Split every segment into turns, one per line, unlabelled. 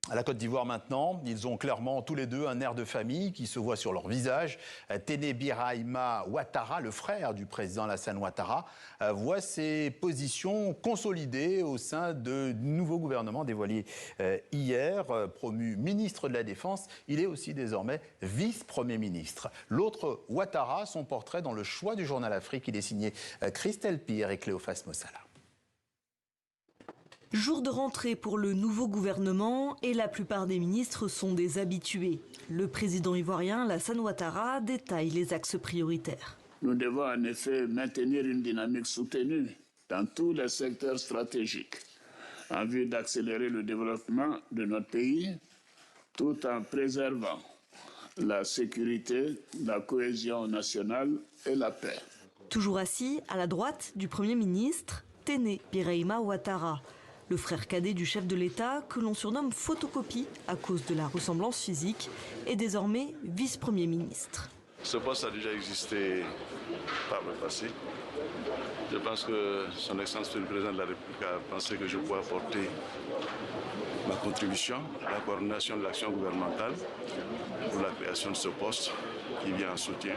À la Côte d'Ivoire maintenant, ils ont clairement tous les deux un air de famille qui se voit sur leur visage. Téné Birahima Ouattara, le frère du président Alassane Ouattara, voit ses positions consolidées au sein du nouveau gouvernement dévoilé hier. Promu ministre de la Défense, il est aussi désormais vice-premier ministre. L'autre Ouattara, son portrait dans le choix du journal Afrique, il est signé Christelle Pire et Cléophas Mossala.
Jour de rentrée pour le nouveau gouvernement et la plupart des ministres sont des habitués. Le président ivoirien Alassane Ouattara détaille les axes prioritaires.
Nous devons en effet maintenir une dynamique soutenue dans tous les secteurs stratégiques en vue d'accélérer le développement de notre pays tout en préservant la sécurité, la cohésion nationale et la paix.
Toujours assis à la droite du Premier ministre, Téné Birahima Ouattara, le frère cadet du chef de l'État, que l'on surnomme photocopie à cause de la ressemblance physique, est désormais vice-premier ministre.
Ce poste a déjà existé par le passé. Je pense que son Excellence le Président de la République a pensé que je pouvais apporter ma contribution à la coordination de l'action gouvernementale pour la création de ce poste qui vient en soutien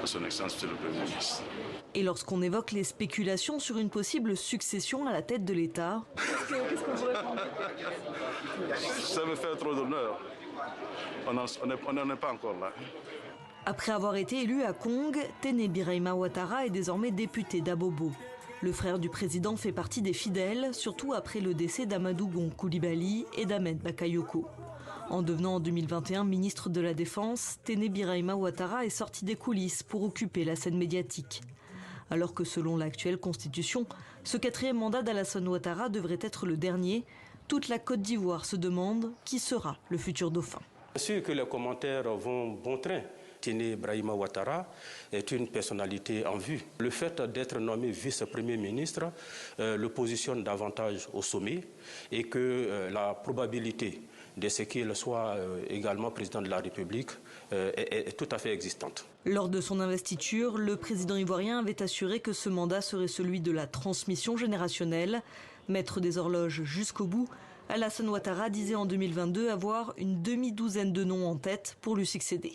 à son Excellence le Premier ministre.
Et lorsqu'on évoque les spéculations sur une possible succession à la tête de l'État, qu'est-ce qu'on vous répond ?
Ça me fait trop d'honneur. On n'en est pas encore là.
Après avoir été élu à Kong, Téné Birahima Ouattara est désormais député d'Abobo. Le frère du président fait partie des fidèles, surtout après le décès d'Amadou Gon Coulibaly et d'Ahmed Bakayoko. En devenant en 2021 ministre de la Défense, Téné Birahima Ouattara est sorti des coulisses pour occuper la scène médiatique. Alors que selon l'actuelle constitution, ce quatrième mandat d'Alassane Ouattara devrait être le dernier, toute la Côte d'Ivoire se demande qui sera le futur dauphin.
Bien sûr que les commentaires vont bon train. Téné Birahima Ouattara est une personnalité en vue. Le fait d'être nommé vice-premier ministre le positionne davantage au sommet et que la probabilité de ce qu'il soit également président de la République est tout à fait existante.
Lors de son investiture, le président ivoirien avait assuré que ce mandat serait celui de la transmission générationnelle. Maître des horloges jusqu'au bout, Alassane Ouattara disait en 2022 avoir une demi-douzaine de noms en tête pour lui succéder.